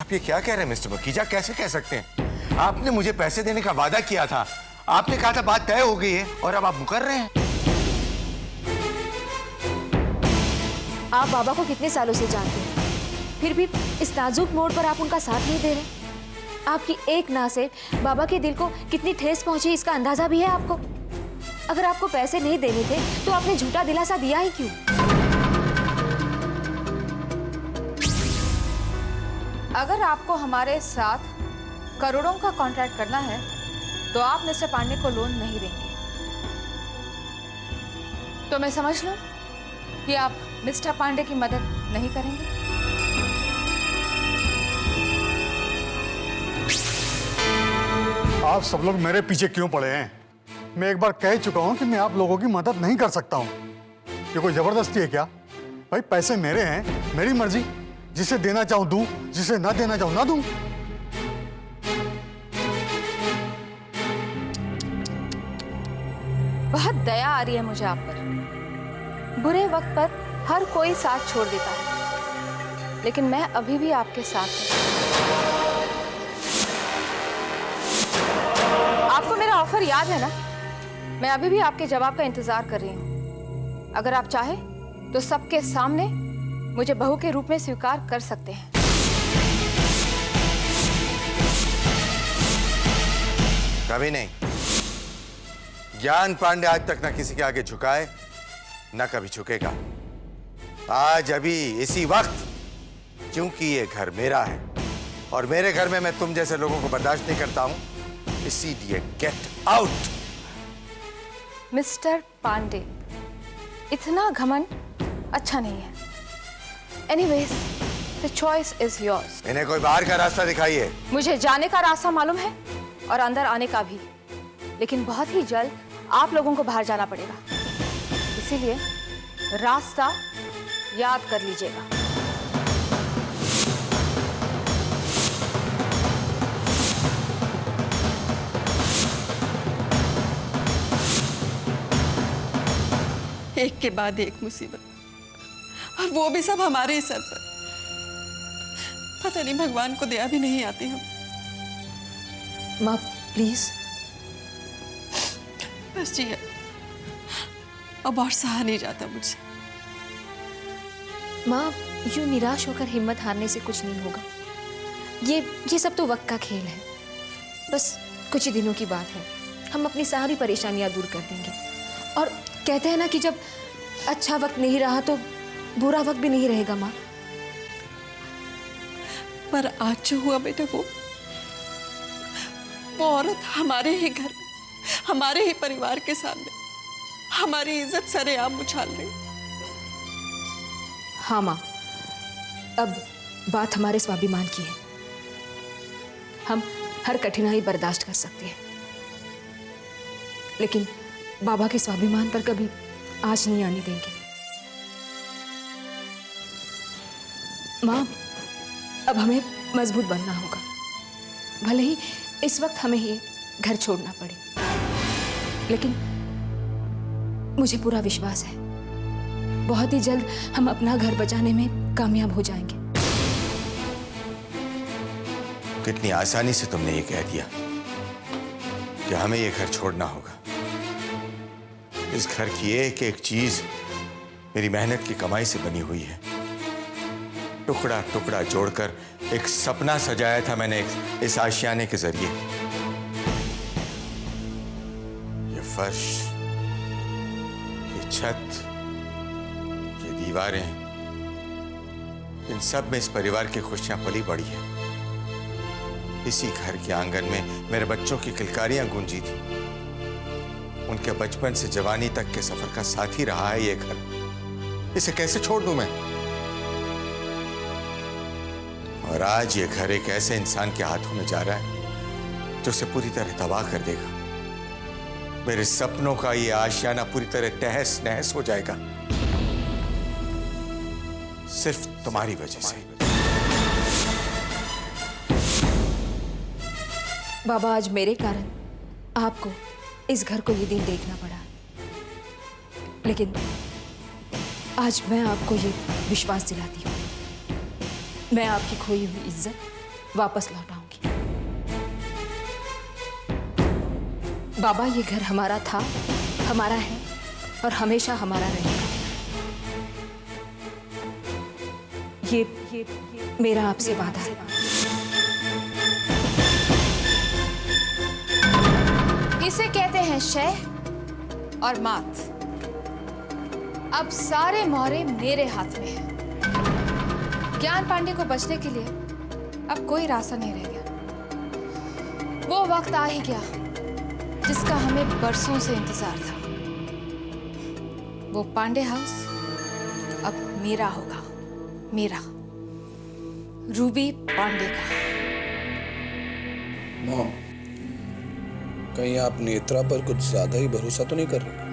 आप ये क्या कह रहे हैं मिस्टर मखीजा? कैसे कह सकते हैं? आपने मुझे पैसे देने का वादा किया था, आपने कहा था बात तय हो गई है, और अब आप मुकर रहे हैं। आप बाबा को कितने सालों से जानते हैं, फिर भी इस नाजुक मोड़ पर आप उनका साथ नहीं दे रहे। आपकी एक ना से बाबा के दिल को कितनी ठेस पहुंची, इसका अंदाजा भी है आपको। अगर आपको पैसे नहीं देने थे तो आपने झूठा दिलासा दिया ही क्यों? अगर आपको हमारे साथ करोड़ों का कॉन्ट्रैक्ट करना है तो आप मिस्टर पांडे को लोन नहीं देंगे। तो मैं समझ लूं कि आप मिस्टर पांडे की मदद नहीं करेंगे? आप सब लोग मेरे पीछे क्यों पड़े हैं? मैं एक बार कह चुका हूं कि मैं आप लोगों की मदद नहीं कर सकता हूं। ये कोई जबरदस्ती है क्या? भाई पैसे मेरे हैं, मेरी मर्जी, जिसे देना चाहूं दूं, जिसे ना देना चाहूं ना दूं। बहुत दया आ रही है मुझे आप पर। बुरे वक्त पर हर कोई साथ छोड़ देता है, लेकिन मैं अभी भी आपके साथ हूं। आपको मेरा ऑफर याद है ना? मैं अभी भी आपके जवाब का इंतजार कर रही हूं। अगर आप चाहें तो सबके सामने मुझे बहू के रूप में स्वीकार कर सकते हैं। कभी नहीं। ज्ञान पांडे आज तक ना किसी के आगे झुकाए, ना कभी झुकेगा। आज अभी इसी वक्त, क्योंकि ये घर मेरा है और मेरे घर में मैं तुम जैसे लोगों को बर्दाश्त नहीं करता हूं, इसीलिए गेट आउट। मिस्टर पांडे, इतना घमंड अच्छा नहीं है। Anyways, the choice is yours. इन्हें कोई बाहर का रास्ता दिखाइए। मुझे जाने का रास्ता मालूम है और अंदर आने का भी, लेकिन बहुत ही जल्द आप लोगों को बाहर जाना पड़ेगा। इसीलिए रास्ता याद कर लीजिएगा। एक के बाद एक मुसीबत, और वो भी सब हमारे ही सर पर। पता नहीं भगवान को दया भी नहीं आती हम। माँ प्लीज। बस जी, अब और सहा नहीं जाता मुझसे। माँ, यूं निराश होकर हिम्मत हारने से कुछ नहीं होगा। ये सब तो वक्त का खेल है। बस कुछ ही दिनों की बात है, हम अपनी सारी परेशानियां दूर कर देंगे। और कहते हैं ना कि जब अच्छा वक्त नहीं रहा तो बुरा वक्त भी नहीं रहेगा माँ। पर आज जो हुआ बेटा, वो औरत हमारे ही घर में, हमारे ही परिवार के सामने हमारी इज्जत सरेआम उछाल रही। हाँ माँ, अब बात हमारे स्वाभिमान की है। हम हर कठिनाई बर्दाश्त कर सकते हैं, लेकिन बाबा के स्वाभिमान पर कभी आँच नहीं आने देंगे। माँ, अब हमें मजबूत बनना होगा, भले ही इस वक्त हमें ये घर छोड़ना पड़े, लेकिन मुझे पूरा विश्वास है बहुत ही जल्द हम अपना घर बचाने में कामयाब हो जाएंगे। कितनी आसानी से तुमने ये कह दिया कि हमें ये घर छोड़ना होगा। इस घर की एक एक चीज मेरी मेहनत की कमाई से बनी हुई है। टुकड़ा टुकड़ा जोड़कर एक सपना सजाया था मैंने इस आशियाने के जरिए। ये फर्श, ये छत, ये दीवारें, इन सब में इस परिवार की खुशियां पली बड़ी है। इसी घर के आंगन में मेरे बच्चों की किलकारियां गूंजी थी। उनके बचपन से जवानी तक के सफर का साथी रहा है ये घर। इसे कैसे छोड़ दूं मैं? और आज ये घर एक ऐसे इंसान के हाथों में जा रहा है जो उसे पूरी तरह तबाह कर देगा। मेरे सपनों का ये आशियाना पूरी तरह तहस नहस हो जाएगा, सिर्फ तुम्हारी वजह से। बाबा, आज मेरे कारण आपको इस घर को ये दिन देखना पड़ा, लेकिन आज मैं आपको ये विश्वास दिलाती हूँ, मैं आपकी खोई हुई इज्जत वापस लौट आऊंगी। बाबा, ये घर हमारा था, हमारा है और हमेशा हमारा रहेगा। ये मेरा आपसे वादा है। इसे कहते हैं शह और मात। अब सारे मोहरे मेरे हाथ में हैं। ज्ञान पांडे को बचने के लिए अब कोई रास्ता नहीं रह गया। वो वक्त आ ही गया जिसका हमें बरसों से इंतजार था। वो पांडे हाउस अब मेरा होगा, मेरा, रूबी पांडे का। मॉम, कहीं आप नेत्रा पर कुछ ज्यादा ही भरोसा तो नहीं कर रहे?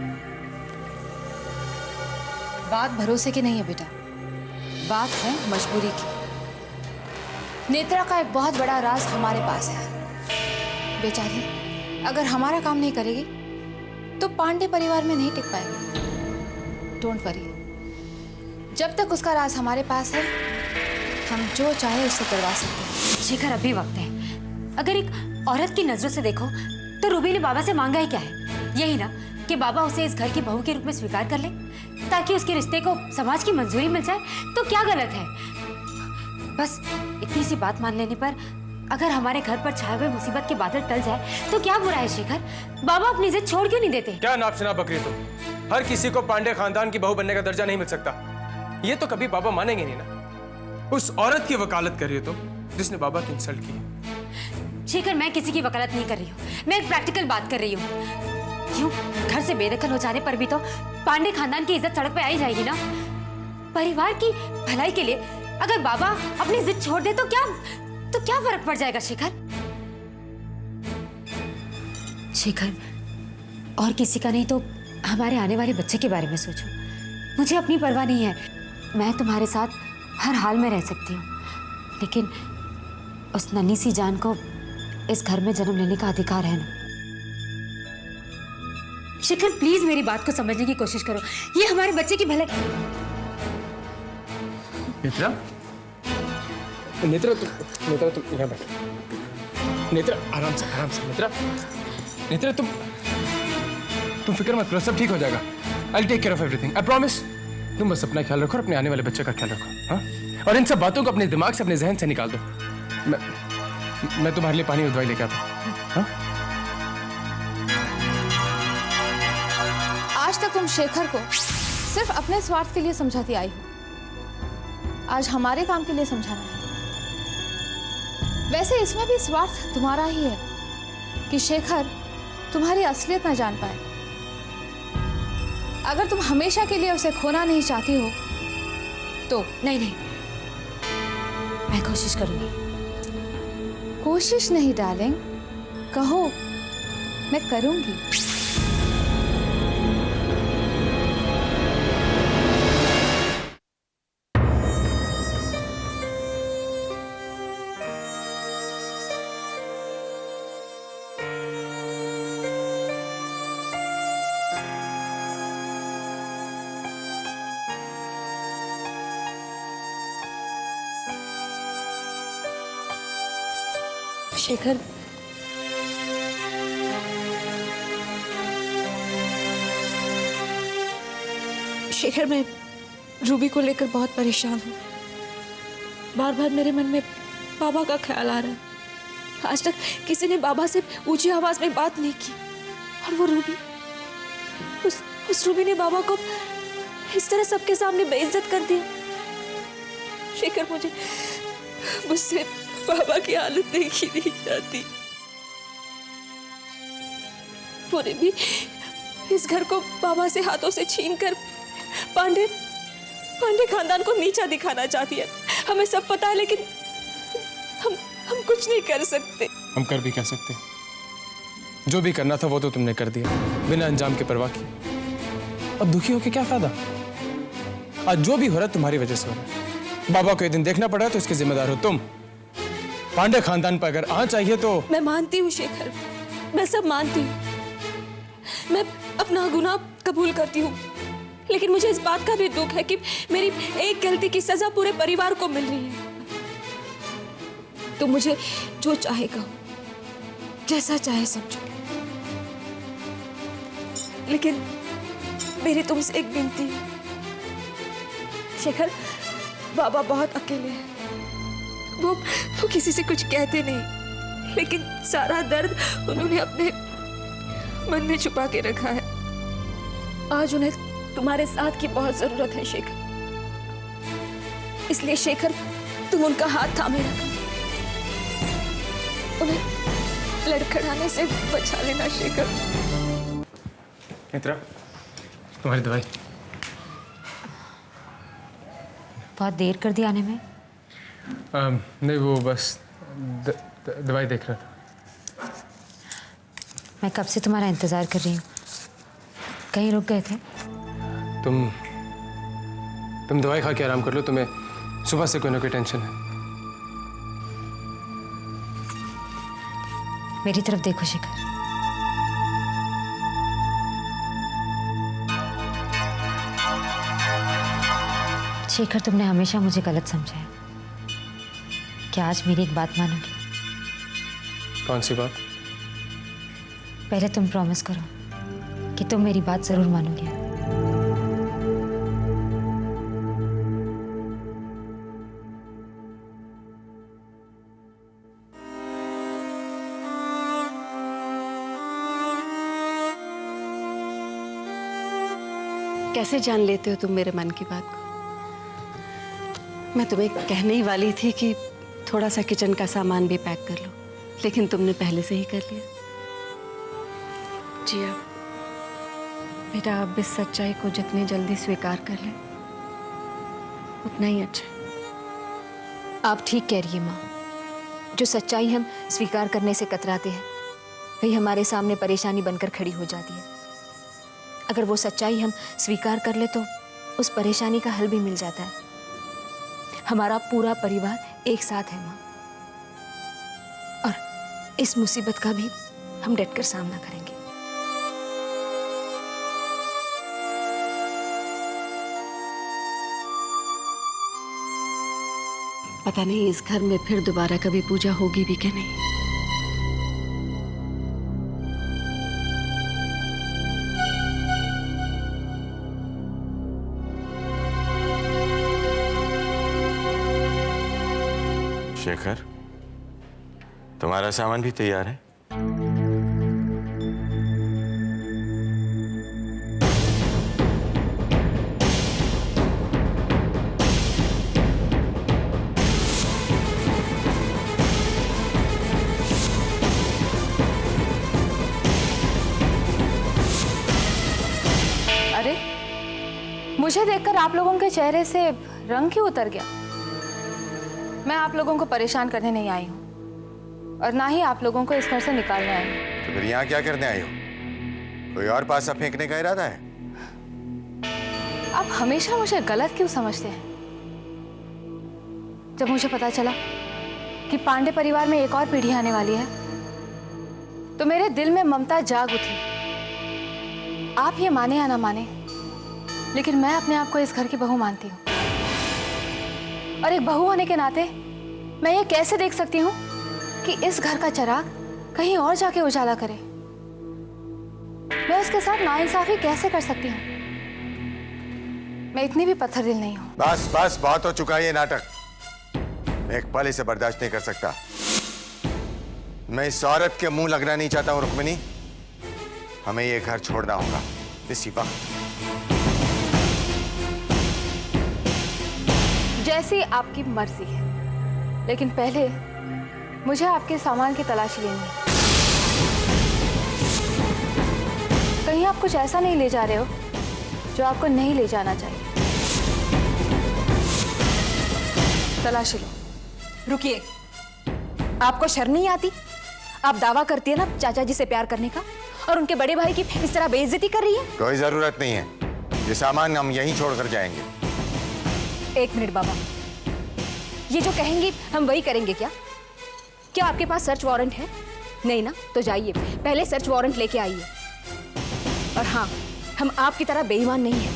बात भरोसे की नहीं है बेटा, बात है मजबूरी की। नेत्रा का एक बहुत बड़ा राज हमारे पास है। बेचारी अगर हमारा काम नहीं करेगी तो पांडे परिवार में नहीं टिक पाएगी। डोंट वरी, जब तक उसका राज हमारे पास है हम जो चाहे उससे करवा सकते हैं। शेखर, अभी वक्त है। अगर एक औरत की नजरों से देखो तो रूबी ने बाबा से मांगा ही क्या है? यही ना कि बाबा उसे इस घर की बहू के रूप में स्वीकार कर ले ताकि उसके रिश्ते को समाज की मंजूरी मिल जाए। तो क्या गलत है? बस इतनी सी बात मान लेने पर अगर हमारे घर पर छाए हुए मुसीबत के बादल टल जाए तो क्या बुरा है शेखर? बाबा अपनी इज्जत छोड़ क्यों नहीं देते? क्या नाप शनाप बकरी तुम? हर किसी को पांडे खानदान की बहू बनने का दर्जा नहीं मिल सकता। ये तो कभी बाबा मानेंगे नहीं ना। उस औरत की वकालत कर रही हो तुम जिसने बाबा की इंसल्ट की है। शेखर, मैं किसी की वकालत नहीं कर रही हूँ, मैं एक प्रैक्टिकल बात कर रही हूँ। क्यों, घर से बेदखल हो जाने पर भी तो पांडे खानदान की इज्जत सड़क पे आई जाएगी ना। परिवार की भलाई के लिए अगर बाबा अपनी जिद छोड़ दे तो क्या फर्क पड़ जाएगा शेखर? शेखर, और किसी का नहीं तो हमारे आने वाले बच्चे के बारे में सोचो। मुझे अपनी परवाह नहीं है, मैं तुम्हारे साथ हर हाल में रह सकती हूँ, लेकिन उस नन्ही सी जान को इस घर में जन्म लेने का अधिकार है ना। शेखर, प्लीज मेरी बात को समझने की कोशिश करो। ये हमारे बच्चे की भलाई। नेत्रा, नेत्रा तुम यहाँ बैठो। नेत्रा, आराम से नेत्रा तुम फिक्र मत करो, सब ठीक हो जाएगा। I'll take care of everything, I promise। तुम बस अपना ख्याल रखो और अपने आने वाले बच्चे का ख्याल रखो, हाँ? और इन सब बातों को अपने दिमाग से, अपने जहन से निकाल दो। मैं तुम्हारे लिए पानी और दवाई लेके आता हूँ, हाँ? आज तक तुम शेखर को सिर्फ अपने स्वार्थ के लिए समझाती आई हो, आज हमारे काम के लिए समझाना है। वैसे इसमें भी स्वार्थ तुम्हारा ही है कि शेखर तुम्हारी असलियत ना जान पाए। अगर तुम हमेशा के लिए उसे खोना नहीं चाहती हो तो नहीं, मैं कोशिश करूंगी। कोशिश नहीं डार्लिंग, कहो मैं करूंगी। शेखर, मैं रूबी को लेकर बहुत परेशान हूँ। बार बार मेरे मन में बाबा का ख्याल आ रहा है। आज तक किसी ने बाबा से ऊंची आवाज में बात नहीं की, और वो रूबी, उस रूबी ने बाबा को इस तरह सबके सामने बेइज्जत कर दिया। शेखर, मुझसे बाबा की हालत देखी नहीं जाती। पूरे भी इस घर को बाबा से हाथों से छीनकर पांडे खानदान को नीचा दिखाना चाहती है। हमें सब पता है, लेकिन हम कुछ नहीं कर सकते। हम कर भी क्या सकते? जो भी करना था वो तो तुमने कर दिया, बिना अंजाम की परवाह की। अब दुखी होके क्या फायदा? आज जो भी हो रहा है तुम्हारी वजह से हो रहा है। बाबा को ये दिन देखना पड़ा तो इसके जिम्मेदार हो तुम। पांडे खानदान पर अगर आंच आई है तो। मैं मानती हूँ शेखर, मैं सब मानती हूँ, मैं अपना गुनाह कबूल करती हूँ, लेकिन मुझे इस बात का भी दुख है कि मेरी एक गलती की सजा पूरे परिवार को मिल रही है। तुम मुझे जो चाहे कहो, जैसा चाहे समझो, लेकिन मेरी तुमसे एक विनती है। शेखर, बाबा बहुत अकेले हैं। वो किसी से कुछ कहते नहीं, लेकिन सारा दर्द उन्होंने अपने मन में छुपा के रखा है। आज उन्हें तुम्हारे साथ की बहुत जरूरत है शेखर, इसलिए शेखर तुम उनका हाथ थामे रखो, उन्हें लड़खड़ाने से बचा लेना शेखर। नेत्रा, तुम्हारी दवाई। बहुत देर कर दी आने में। नहीं, वो बस दवाई देख रहा था। मैं कब से तुम्हारा इंतजार कर रही हूँ, कहीं रुक गए थे? तुम दवाई खा के आराम कर लो, तुम्हें सुबह से कोई ना कोई टेंशन है। मेरी तरफ देखो शिखर, शेखर तुमने हमेशा मुझे गलत समझा है। क्या आज मेरी एक बात मानोगे? कौन सी बात? पहले तुम प्रॉमिस करो कि तुम मेरी बात जरूर मानोगे। कैसे जान लेते हो तुम मेरे मन की बात को? मैं तुम्हें कहने ही वाली थी कि थोड़ा सा किचन का सामान भी पैक कर लो, लेकिन तुमने पहले से ही कर लिया। जी अब बेटा, आप इस सच्चाई को जितनी जल्दी स्वीकार कर लें उतना ही अच्छा। आप ठीक कह रही है माँ। जो सच्चाई हम स्वीकार करने से कतराते हैं, वही हमारे सामने परेशानी बनकर खड़ी हो जाती है। अगर वो सच्चाई हम स्वीकार कर ले तो उस परेशानी का हल भी मिल जाता है। हमारा पूरा परिवार एक साथ है माँ, और इस मुसीबत का भी हम डटकर सामना करेंगे। पता नहीं इस घर में फिर दोबारा कभी पूजा होगी भी कि नहीं। शेखर, तुम्हारा सामान भी तैयार है? अरे, मुझे देखकर आप लोगों के चेहरे से रंग क्यों उतर गया? मैं आप लोगों को परेशान करने नहीं आई हूँ, और ना ही आप लोगों को इस घर से निकालने आई हूँ। तो फिर यहाँ क्या करने आई हो? कोई और पासा फेंकने का इरादा है? आप हमेशा मुझे गलत क्यों समझते हैं? जब मुझे पता चला कि पांडे परिवार में एक और पीढ़ी आने वाली है, तो मेरे दिल में ममता जाग उठी। आप ये माने या ना माने, लेकिन मैं अपने आप को इस घर की बहू मानती हूँ, और एक बहू होने के नाते मैं ये कैसे देख सकती हूँ कि इस घर का चिराग कहीं और जाके उजाला करे। मैं उसके साथ नाइंसाफी कैसे कर सकती हूँ? मैं इतनी भी पत्थर दिल नहीं हूँ। बस बस, बहुत हो चुका है ये नाटक। मैं एक पल इसे बर्दाश्त नहीं कर सकता। मैं इस औरत के मुंह लगना नहीं चाहता हूँ रुक्मिनी। हमें ये घर छोड़ना होगा इसी वक्त। जैसी आपकी मर्जी है, लेकिन पहले मुझे आपके सामान की तलाशी लेनी है। कहीं आप कुछ ऐसा नहीं ले जा रहे हो जो आपको नहीं ले जाना चाहिए। तलाशी लो। रुकिए, आपको शर्म नहीं आती? आप दावा करती है ना चाचा जी से प्यार करने का, और उनके बड़े भाई की इस तरह बेइज्जती कर रही है। कोई जरूरत नहीं है, ये सामान हम यहीं छोड़कर जाएंगे। एक मिनट बाबा, ये जो कहेंगी हम वही करेंगे क्या? क्या आपके पास सर्च वारंट है? नहीं ना? तो जाइए, पहले सर्च वारंट लेके आइए। और हाँ, हम आपकी तरह बेईमान नहीं हैं।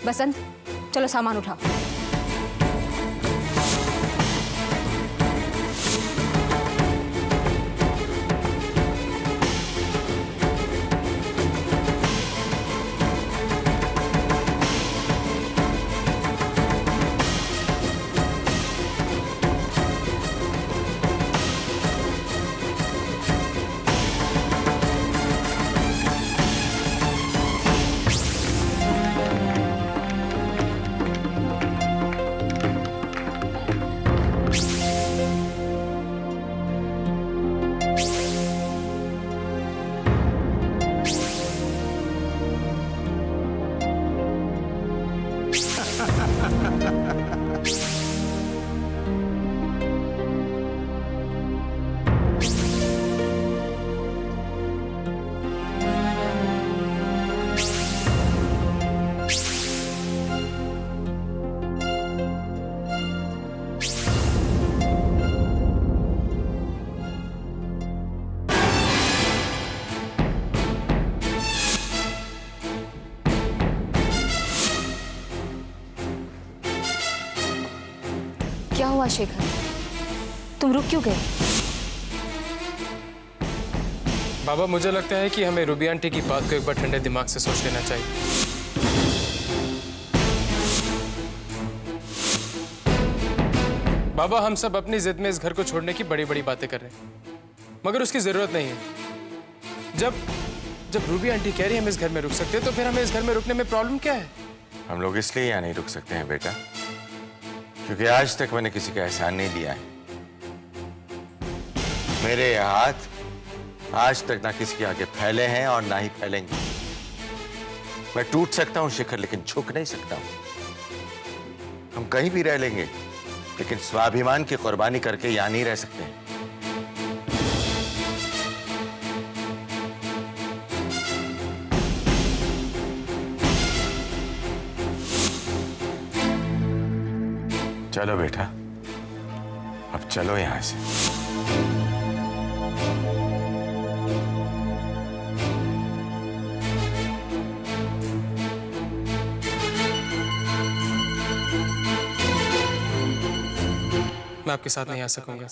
बसंत, चलो सामान उठाओ। क्या हुआ शेखर? तुम रुक क्यों गए? बाबा, मुझे लगता है कि हमें रूबी आंटी की बात को एक बार ठंडे दिमाग से सोच लेना चाहिए। बाबा, हम सब अपनी जिद में इस घर को छोड़ने की बड़ी बड़ी बातें कर रहे हैं, मगर उसकी जरूरत नहीं है। जब रूबी आंटी कह रही है हम इस घर में रुक सकते हैं, तो फिर हमें इस घर में रुकने में प्रॉब्लम क्या है? हम लोग इसलिए यहाँ नहीं रुक सकते हैं बेटा, क्योंकि आज तक मैंने किसी का एहसान नहीं लिया है। मेरे हाथ आज तक ना किसी के आगे फैले हैं और ना ही फैलेंगे। मैं टूट सकता हूं शिखर, लेकिन झुक नहीं सकता हूं। हम कहीं भी रह लेंगे, लेकिन स्वाभिमान की कुर्बानी करके यहां नहीं रह सकते हैं। चलो बेटा, अब चलो यहां से। मैं आपके साथ नहीं आ सकूंगा।